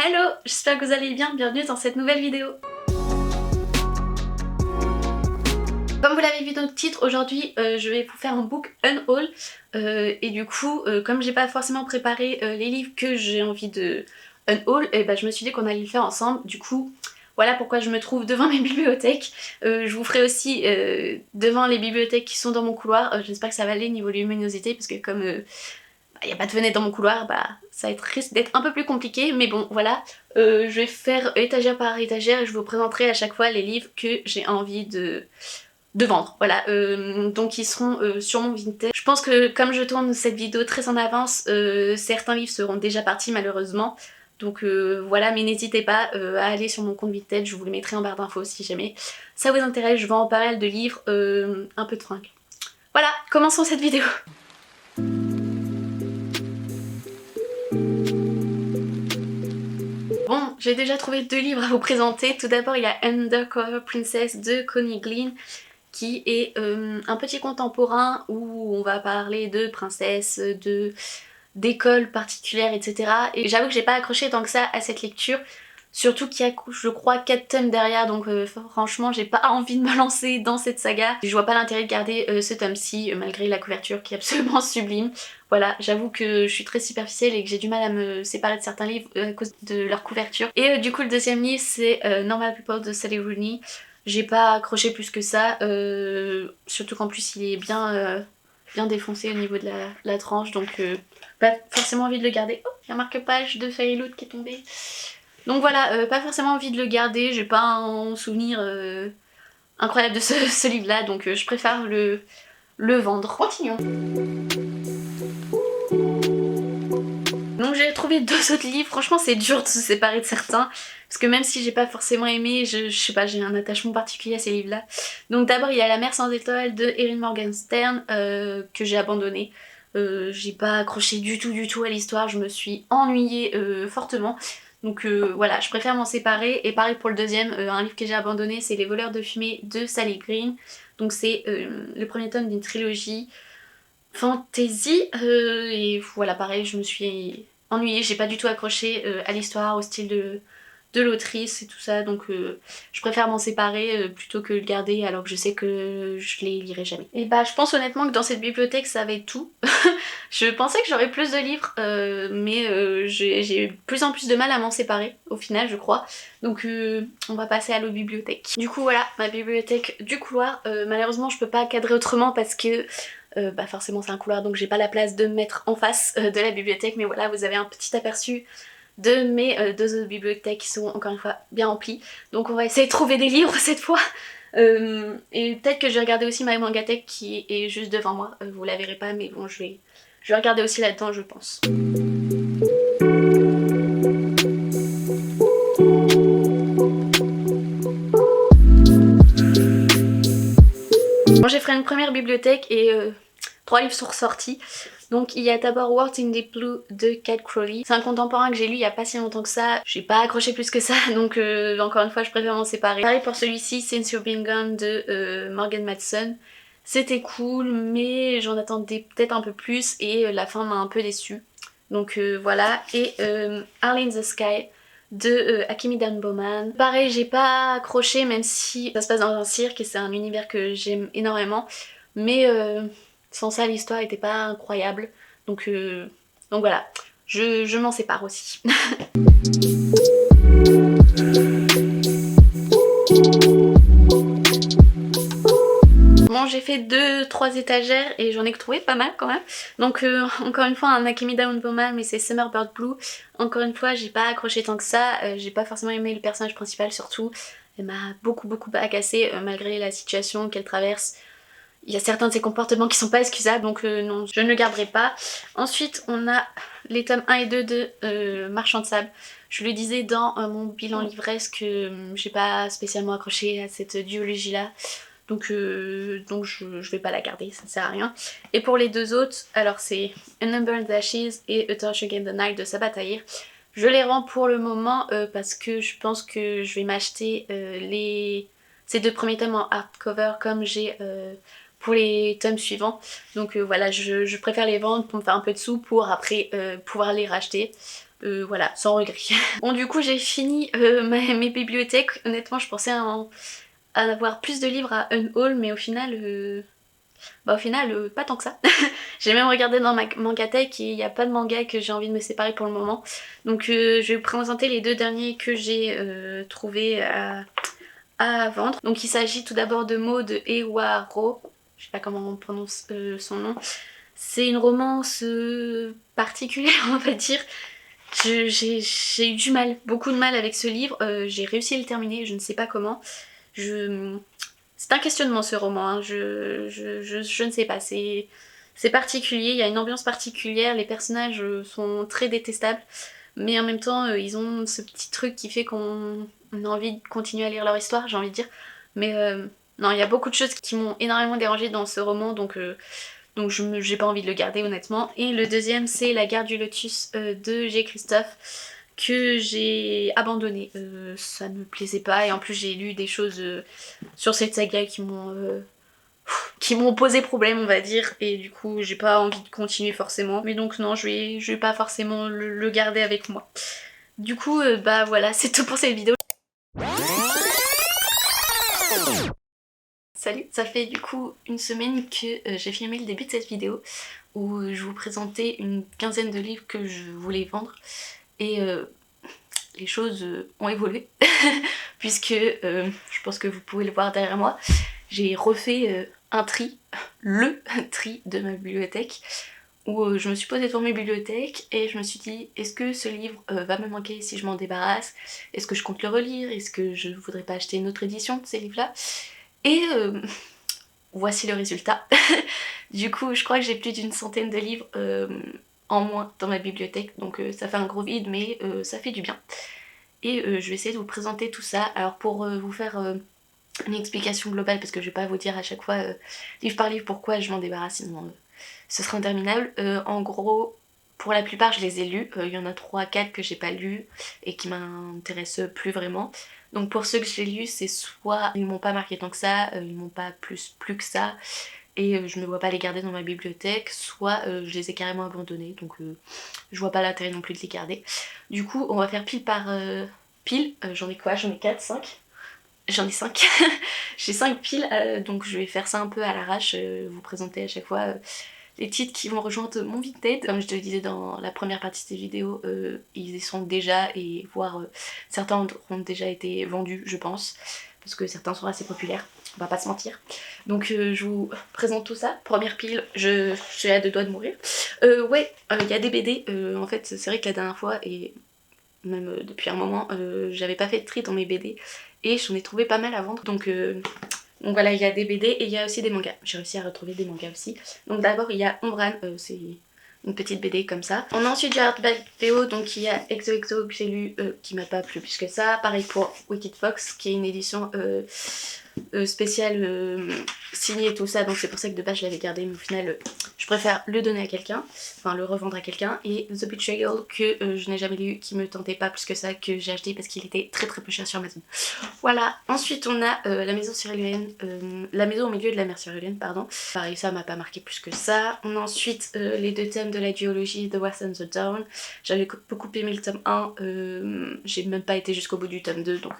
Hello, j'espère que vous allez bien, bienvenue dans cette nouvelle vidéo. Comme vous l'avez vu dans le titre, aujourd'hui je vais vous faire un book unhaul et du coup comme j'ai pas forcément préparé les livres que j'ai envie de unhaul, je me suis dit qu'on allait le faire ensemble. Du coup voilà pourquoi je me trouve devant mes bibliothèques. Je vous ferai aussi devant les bibliothèques qui sont dans mon couloir. J'espère que ça va aller niveau luminosité parce que comme il n'y a pas de fenêtre dans mon couloir, ça risque d'être un peu plus compliqué, mais bon voilà. Je vais faire étagère par étagère et je vous présenterai à chaque fois les livres que j'ai envie de vendre, voilà. Donc ils seront sur mon Vinted. Je pense que comme je tourne cette vidéo très en avance, certains livres seront déjà partis malheureusement. Donc voilà, mais n'hésitez pas à aller sur mon compte Vinted, je vous le mettrai en barre d'infos si jamais ça vous intéresse. Je vends pas mal de livres, un peu de fringues. Voilà, commençons cette vidéo. Bon, j'ai déjà trouvé 2 livres à vous présenter. Tout d'abord, il y a Undercover Princess de Connie Glynn, qui est un petit contemporain où on va parler de princesses, d'écoles particulières, etc. Et j'avoue que j'ai pas accroché tant que ça à cette lecture, surtout qu'il y a, je crois, 4 tomes derrière, donc franchement j'ai pas envie de me lancer dans cette saga. Je vois pas l'intérêt de garder ce tome-ci, malgré la couverture qui est absolument sublime. Voilà, j'avoue que je suis très superficielle et que j'ai du mal à me séparer de certains livres à cause de leur couverture. Et du coup le deuxième livre c'est Normal People de Sally Rooney. J'ai pas accroché plus que ça, surtout qu'en plus il est bien défoncé au niveau de la tranche, donc pas forcément envie de le garder. Oh, il y a un marque-page de Fairy Loot qui est tombé. Donc voilà, pas forcément envie de le garder, j'ai pas un souvenir incroyable de ce livre-là, donc je préfère le vendre. Continuons. Donc j'ai trouvé 2 autres livres, franchement c'est dur de se séparer de certains, parce que même si j'ai pas forcément aimé, je sais pas, j'ai un attachement particulier à ces livres-là. Donc d'abord il y a La mer sans étoiles de Erin Morgenstern, que j'ai abandonné. J'ai pas accroché du tout à l'histoire, je me suis ennuyée fortement. Donc voilà, je préfère m'en séparer. Et pareil pour le deuxième, un livre que j'ai abandonné, c'est Les voleurs de fumée de Sally Green. Donc c'est le premier tome d'une trilogie fantasy, et voilà, pareil, je me suis ennuyée, j'ai pas du tout accroché à l'histoire, au style de l'autrice et tout ça, donc je préfère m'en séparer plutôt que le garder alors que je sais que je les lirai jamais. Et je pense honnêtement que dans cette bibliothèque ça va être tout. Je pensais que j'aurais plus de livres, mais j'ai de plus en plus de mal à m'en séparer au final je crois, donc on va passer à l'autre bibliothèque. Du coup voilà, ma bibliothèque du couloir. Malheureusement je peux pas cadrer autrement parce que forcément c'est un couloir donc j'ai pas la place de me mettre en face de la bibliothèque, mais voilà, vous avez un petit aperçu de mes 2 autres bibliothèques qui sont encore une fois bien remplies. Donc on va essayer de trouver des livres cette fois. Et peut-être que je vais regarder aussi ma mangathèque qui est juste devant moi, vous la verrez pas mais bon je vais regarder aussi là-dedans je pense. Bon, j'ai fait une première bibliothèque et 3 livres sont ressortis. Donc il y a d'abord World in Deep Blue de Cat Crowley. C'est un contemporain que j'ai lu il y a pas si longtemps que ça. J'ai pas accroché plus que ça, donc encore une fois je préfère m'en séparer. Pareil pour celui-ci, Since You've Been Gone de Morgan Matson. C'était cool mais j'en attendais peut-être un peu plus et la fin m'a un peu déçue. Donc voilà. Et Arlie in the Sky de Akemi Dan Bowman. Pareil, j'ai pas accroché même si ça se passe dans un cirque et c'est un univers que j'aime énormément. Mais sans ça l'histoire était pas incroyable. Donc voilà, je m'en sépare aussi. Bon, j'ai fait 2-3 étagères et j'en ai trouvé pas mal quand même. Donc encore une fois un Akemi Dan Bowman, mais c'est Summer Bird Blue. Encore une fois j'ai pas accroché tant que ça, j'ai pas forcément aimé le personnage principal surtout. Elle m'a beaucoup agacée malgré la situation qu'elle traverse. Il y a certains de ses comportements qui sont pas excusables, donc non, je ne le garderai pas. Ensuite on a les tomes 1 et 2 de Marchand de Sable. Je le disais dans mon bilan livresque que j'ai pas spécialement accroché à cette duologie là. Donc je vais pas la garder, ça ne sert à rien. Et pour les 2 autres, alors c'est A Number in the Ashes et A Torch Against the Night de Sabaa Tahir. Je les rends pour le moment parce que je pense que je vais m'acheter ces 2 premiers tomes en hardcover comme j'ai pour les tomes suivants. Donc voilà, je préfère les vendre pour me faire un peu de sous pour après pouvoir les racheter. voilà, sans regret. Bon du coup j'ai fini mes bibliothèques. Honnêtement je pensais à avoir plus de livres à Unhaul, mais au final pas tant que ça. J'ai même regardé dans ma mangatech et il n'y a pas de manga que j'ai envie de me séparer pour le moment. Donc je vais vous présenter les 2 derniers que j'ai trouvés à vendre. Donc il s'agit tout d'abord de Maud Ewaro, je sais pas comment on prononce son nom. C'est une romance particulière on va dire. J'ai eu du mal, beaucoup de mal avec ce livre. J'ai réussi à le terminer, je ne sais pas comment. C'est un questionnement ce roman, hein. Je ne sais pas, c'est particulier, il y a une ambiance particulière, les personnages sont très détestables, mais en même temps ils ont ce petit truc qui fait qu'on a envie de continuer à lire leur histoire, j'ai envie de dire. Mais non, il y a beaucoup de choses qui m'ont énormément dérangée dans ce roman, donc j'ai pas envie de le garder honnêtement. Et le deuxième c'est La Gare du Lotus de G. Christophe, que j'ai abandonné. Ça ne me plaisait pas et en plus j'ai lu des choses sur cette saga qui m'ont posé problème on va dire, et du coup j'ai pas envie de continuer forcément. Mais donc non, je vais pas forcément le garder avec moi. Du coup bah voilà, c'est tout pour cette vidéo. Salut, ça fait du coup une semaine que j'ai filmé le début de cette vidéo où je vous présentais une quinzaine de livres que je voulais vendre et les choses ont évolué puisque je pense que vous pouvez le voir derrière moi, j'ai refait un tri, le tri de ma bibliothèque où je me suis posée devant mes bibliothèques et je me suis dit est-ce que ce livre va me manquer si je m'en débarrasse, est-ce que je compte le relire, est-ce que je voudrais pas acheter une autre édition de ces livres là, et voici le résultat. Du coup je crois que j'ai plus d'une centaine de livres en moins dans ma bibliothèque, donc ça fait un gros vide mais ça fait du bien. Et je vais essayer de vous présenter tout ça. Alors pour vous faire une explication globale, parce que je vais pas vous dire à chaque fois livre par livre pourquoi je m'en débarrasse, sinon ce sera interminable. En gros, pour la plupart je les ai lus, il y en a 3-4 que j'ai pas lus et qui m'intéressent plus vraiment. Donc pour ceux que j'ai lus, c'est soit ils m'ont pas marqué tant que ça, ils m'ont pas plus que ça, et je me vois pas les garder dans ma bibliothèque, soit je les ai carrément abandonnés, donc je vois pas l'intérêt non plus de les garder. Du coup on va faire pile par pile, j'en ai quoi, j'en ai 4, 5. J'en ai 5. J'ai 5 piles, donc je vais faire ça un peu à l'arrache, vous présenter à chaque fois les titres qui vont rejoindre mon Vinted. Comme je te le disais dans la première partie de cette vidéo, ils y sont déjà, et voire certains ont déjà été vendus je pense, parce que certains sont assez populaires, on va pas se mentir. Donc je vous présente tout ça. Première pile, je suis à 2 doigts de mourir. Ouais, il y a des BD, en fait c'est vrai que la dernière fois, et même depuis un moment, j'avais pas fait de tri dans mes BD, et j'en ai trouvé pas mal à vendre, donc voilà, il y a des BD et il y a aussi des mangas. J'ai réussi à retrouver des mangas aussi. Donc d'abord il y a Ombran, c'est une petite BD comme ça. On a ensuite du hardback VO, donc il y a Exo Exo que j'ai lu, qui m'a pas plu plus que ça. Pareil pour Wicked Fox, qui est une édition spéciale signée et tout ça, donc c'est pour ça que de base je l'avais gardé, mais au final je préfère le donner à quelqu'un, enfin le revendre à quelqu'un. Et The Betrayal, que je n'ai jamais lu, qui me tentait pas plus que ça, que j'ai acheté parce qu'il était très peu cher sur Amazon. Voilà. Ensuite on a La Maison Cyrillienne, La Maison au milieu de la mer Cyrillienne, pardon. Pareil, ça m'a pas marqué plus que ça. On a ensuite les 2 tomes de la duologie The West and the Dawn. J'avais beaucoup aimé le tome 1, j'ai même pas été jusqu'au bout du tome 2, donc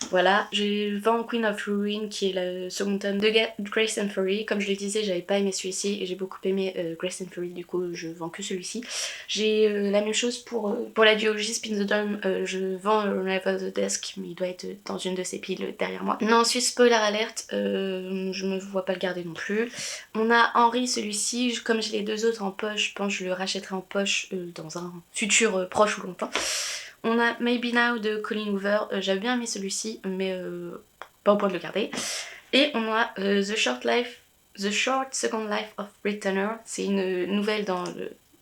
voilà. J'ai vend Queen of Ruin, qui est le second tome de Grace and Fury. Comme je le disais, j'avais pas aimé celui-ci et j'ai beaucoup aimé Grace and Fury, du coup je vends que celui-ci. J'ai la même chose pour la duologie Spin the Dome, je vends Arrival the Desk, mais il doit être dans une de ces piles derrière moi. Non, ensuite spoiler alert, je me vois pas le garder non plus. On a Henry, celui-ci, comme j'ai les 2 autres en poche, je pense que je le rachèterai en poche dans un futur proche ou lointain. On a Maybe Now de Colleen Hoover, j'avais bien aimé celui-ci, mais pas au point de le garder. Et on a The Short Second Life of Brit Tanner, c'est une nouvelle dans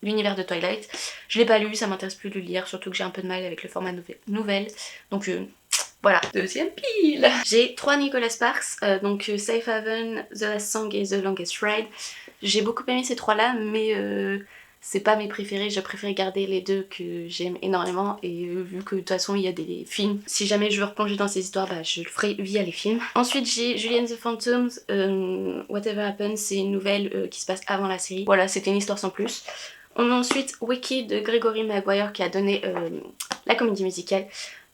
l'univers de Twilight. Je l'ai pas lu, ça m'intéresse plus de le lire, surtout que j'ai un peu de mal avec le format nouvelle. Donc voilà, deuxième pile. J'ai 3 Nicholas Sparks, donc Safe Haven, The Last Song et The Longest Ride. J'ai beaucoup aimé ces 3 là, mais c'est pas mes préférés, je préfère garder les 2 que j'aime énormément, et vu que de toute façon il y a des films, si jamais je veux replonger dans ces histoires, bah je le ferai via les films. Ensuite j'ai Julian the Phantoms, Whatever Happens, c'est une nouvelle qui se passe avant la série. Voilà, c'était une histoire sans plus. On a ensuite Wicked de Gregory Maguire qui a donné la comédie musicale.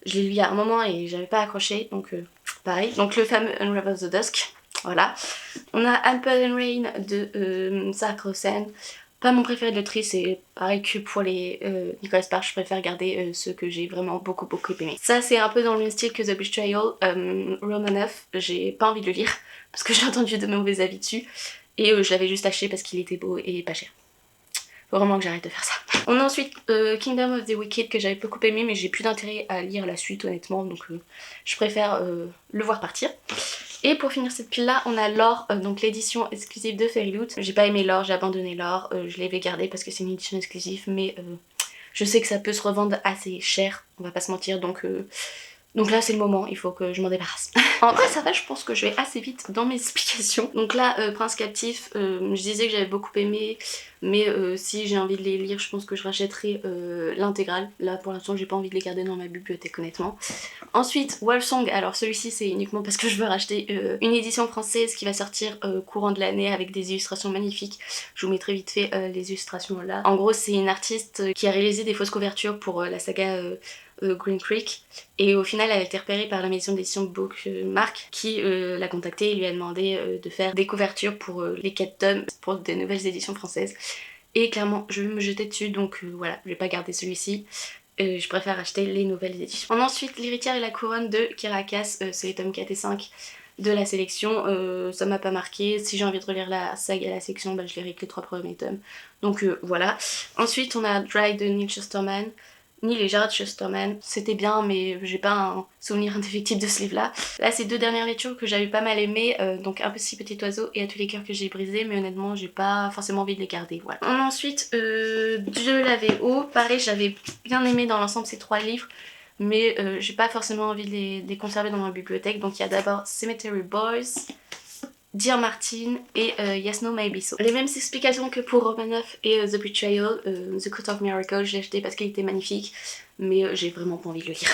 Je l'ai lu il y a un moment et j'avais pas accroché, donc pareil. Donc le fameux Unravel the Dusk, voilà. On a Apple and Rain de Sarah Crossan. Pas mon préféré de l'autrice, c'est pareil que pour les Nicholas Sparks, je préfère garder ceux que j'ai vraiment beaucoup aimé. Ça c'est un peu dans le même style que The Betrayal, Romanov, j'ai pas envie de le lire parce que j'ai entendu de mauvais avis dessus. Et je l'avais juste acheté parce qu'il était beau et pas cher. Faut vraiment que j'arrête de faire ça. On a ensuite Kingdom of the Wicked que j'avais beaucoup aimé mais j'ai plus d'intérêt à lire la suite honnêtement donc je préfère le voir partir. Et pour finir cette pile là on a Lore, donc l'édition exclusive de Fairyloot. J'ai pas aimé Lore, j'ai abandonné Lore, je l'avais gardé parce que c'est une édition exclusive mais je sais que ça peut se revendre assez cher, on va pas se mentir donc là c'est le moment, il faut que je m'en débarrasse. En vrai ça va, je pense que je vais assez vite dans mes explications. Donc là Prince Captif, je disais que j'avais beaucoup aimé, mais si j'ai envie de les lire je pense que je rachèterai l'intégrale. Là pour l'instant j'ai pas envie de les garder dans ma bibliothèque honnêtement. Ensuite Wolfsong, alors celui-ci c'est uniquement parce que je veux racheter une édition française qui va sortir courant de l'année avec des illustrations magnifiques. Je vous mettrai vite fait les illustrations là. En gros c'est une artiste qui a réalisé des fausses couvertures pour la saga Green Creek et au final elle a été repérée par la maison d'édition Bookmark qui l'a contactée et lui a demandé de faire des couvertures pour les 4 tomes pour des nouvelles éditions françaises et clairement je vais me jeter dessus donc voilà, je vais pas garder celui-ci. Je préfère acheter les nouvelles éditions. Ensuite l'héritière et la couronne de Kirakas, c'est les tomes 4 et 5 de la sélection, ça m'a pas marqué. Si j'ai envie de relire la saga à la sélection, bah, je lirai que les 3 premiers tomes. Donc voilà. Ensuite on a Dry de Neil Shusterman. Neil et Jared Shusterman, c'était bien mais j'ai pas un souvenir indéfectible de ce livre là. Là c'est 2 dernières lectures que j'avais pas mal aimé, donc Un petit petit oiseau et À tous les cœurs que j'ai brisés, mais honnêtement j'ai pas forcément envie de les garder, voilà. On a ensuite de la VO, pareil j'avais bien aimé dans l'ensemble ces 3 livres, mais j'ai pas forcément envie de les conserver dans ma bibliothèque, donc il y a d'abord Cemetery Boys, Dear Martin et Yes No Maybe So. Les mêmes explications que pour Romanoff et The Betrayal, The Court of Miracle, je l'ai acheté parce qu'il était magnifique, mais j'ai vraiment pas envie de le lire.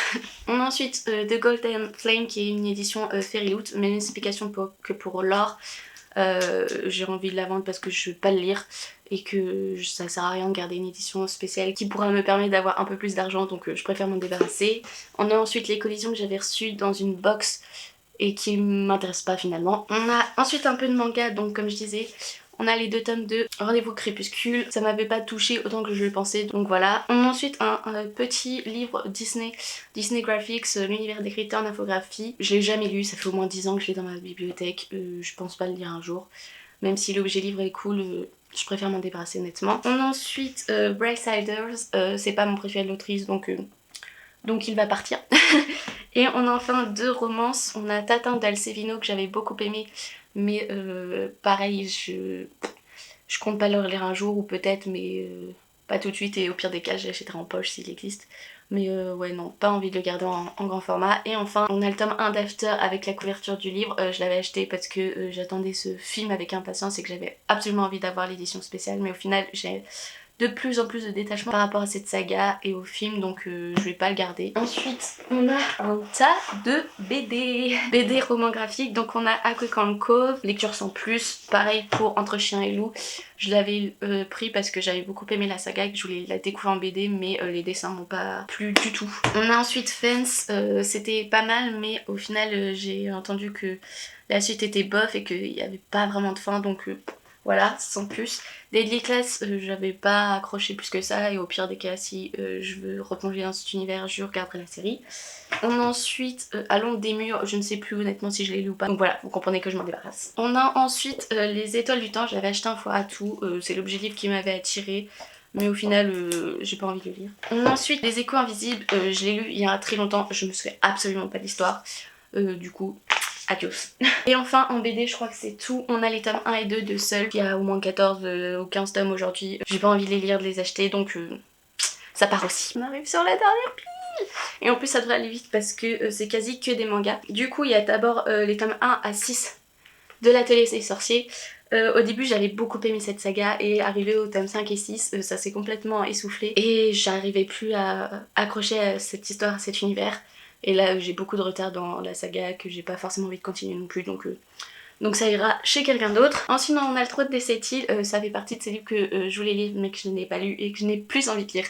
On a ensuite The Golden Flame qui est une édition Fairyloot, même explication que pour Lore. J'ai envie de la vendre parce que je veux pas le lire et que ça sert à rien de garder une édition spéciale qui pourra me permettre d'avoir un peu plus d'argent, donc je préfère m'en débarrasser. On a ensuite les collisions que j'avais reçues dans une box et qui m'intéresse pas finalement. On a ensuite un peu de manga, donc comme je disais, on a les 2 tomes de Rendez-vous Crépuscule, ça m'avait pas touché autant que je le pensais, donc voilà. On a ensuite un petit livre Disney Graphics, l'univers d'écriture en infographie. Je l'ai jamais lu, ça fait au moins 10 ans que je l'ai dans ma bibliothèque, je pense pas le lire un jour. Même si l'objet livre est cool, je préfère m'en débarrasser honnêtement. On a ensuite Brightsiders, c'est pas mon préféré de l'autrice, donc il va partir. Et on a enfin 2 romances, on a Tatin d'Alcevino que j'avais beaucoup aimé, mais pareil, je compte pas le relire un jour ou peut-être, mais pas tout de suite et au pire des cas je l'achèterai en poche s'il existe. Mais ouais non, pas envie de le garder en grand format. Et enfin on a le tome 1 d'After avec la couverture du livre, je l'avais acheté parce que j'attendais ce film avec impatience et que j'avais absolument envie d'avoir l'édition spéciale, mais au final j'ai de plus en plus de détachement par rapport à cette saga et au film, donc je vais pas le garder. Ensuite on a un tas de BD romans graphiques, donc on a Aquacon Cove, lecture sans plus, pareil pour Entre chien et loup. Je l'avais pris parce que j'avais beaucoup aimé la saga et que je voulais la découvrir en BD, mais les dessins m'ont pas plu du tout. On a ensuite Fence, c'était pas mal mais au final j'ai entendu que la suite était bof et qu'il y avait pas vraiment de fin, donc voilà, sans plus. Deadly Class, j'avais pas accroché plus que ça et au pire des cas, si je veux replonger dans cet univers, je regarderai la série. On a ensuite À l'ombre des murs, je ne sais plus honnêtement si je l'ai lu ou pas, donc voilà, vous comprenez que je m'en débarrasse. On a ensuite Les étoiles du temps, j'avais acheté un fois à tout, c'est l'objet livre qui m'avait attiré, mais au final j'ai pas envie de le lire. On a ensuite Les échos invisibles, je l'ai lu il y a très longtemps, je me souviens absolument pas de l'histoire, du coup adios. Et enfin en BD je crois que c'est tout, on a les tomes 1 et 2 de Seul, il y a au moins 14 ou 15 tomes aujourd'hui, j'ai pas envie de les lire, de les acheter, donc ça part aussi. On arrive sur la dernière pile et en plus ça devrait aller vite parce que c'est quasi que des mangas. Du coup il y a d'abord les tomes 1 à 6 de l'Atelier des sorciers. Au début j'avais beaucoup aimé cette saga et arrivé au tome 5 et 6 ça s'est complètement essoufflé et j'arrivais plus à accrocher à cette histoire, à cet univers. Et là j'ai beaucoup de retard dans la saga que j'ai pas forcément envie de continuer non plus, donc donc ça ira chez quelqu'un d'autre. Ensuite on a le Trône des 7 îles, ça fait partie de ces livres que je voulais lire mais que je n'ai pas lu et que je n'ai plus envie de lire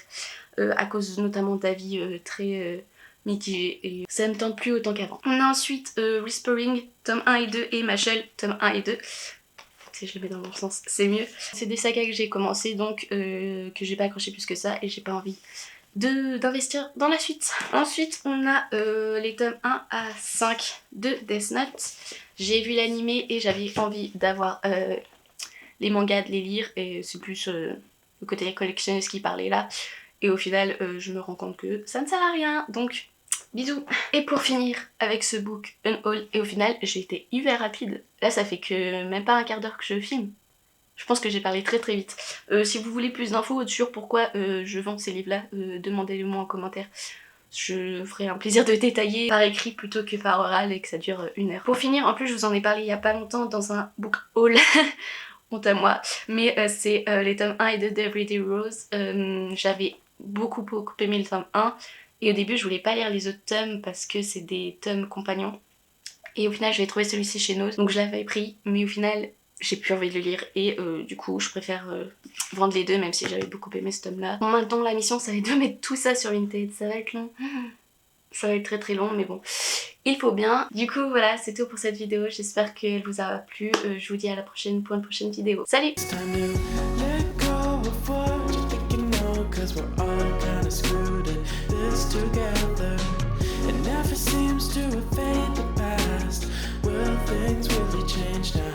à cause notamment d'avis très mitigés et ça me tente plus autant qu'avant. On a ensuite Whispering tome 1 et 2 et Machel tome 1 et 2. Si je le mets dans le bon sens, c'est mieux. C'est des sagas que j'ai commencé donc que j'ai pas accroché plus que ça et j'ai pas envie d'investir dans la suite. Ensuite on a les tomes 1 à 5 de Death Note. J'ai vu l'animé et j'avais envie d'avoir les mangas, de les lire et c'est plus le côté collectionniste qui parlait là. Et au final je me rends compte que ça ne sert à rien donc bisous. Et pour finir avec ce book Unhaul, et au final j'ai été hyper rapide. Là ça fait que même pas un quart d'heure que je filme. Je pense que j'ai parlé très très vite. Si vous voulez plus d'infos sur pourquoi je vends ces livres-là, demandez-le-moi en commentaire. Je ferai un plaisir de détailler par écrit plutôt que par oral et que ça dure 1 heure. Pour finir, en plus je vous en ai parlé il y a pas longtemps dans un book haul, honte à moi, mais c'est les tomes 1 et 2 d'Everyday Rose. J'avais beaucoup aimé le tome 1 et au début je voulais pas lire les autres tomes parce que c'est des tomes compagnons. Et au final j'avais trouvé celui-ci chez Nose, donc je l'avais pris, mais au final j'ai plus envie de le lire et du coup je préfère vendre les deux même si j'avais beaucoup aimé ce tome là. Bon, maintenant la mission ça va être de mettre tout ça sur Vinted, ça va être long. Ça va être très très long mais bon, il faut bien. Du coup voilà, c'est tout pour cette vidéo, j'espère qu'elle vous aura plu. Je vous dis à la prochaine pour une prochaine vidéo. Salut! It never seems to evade the past. Will things really change now?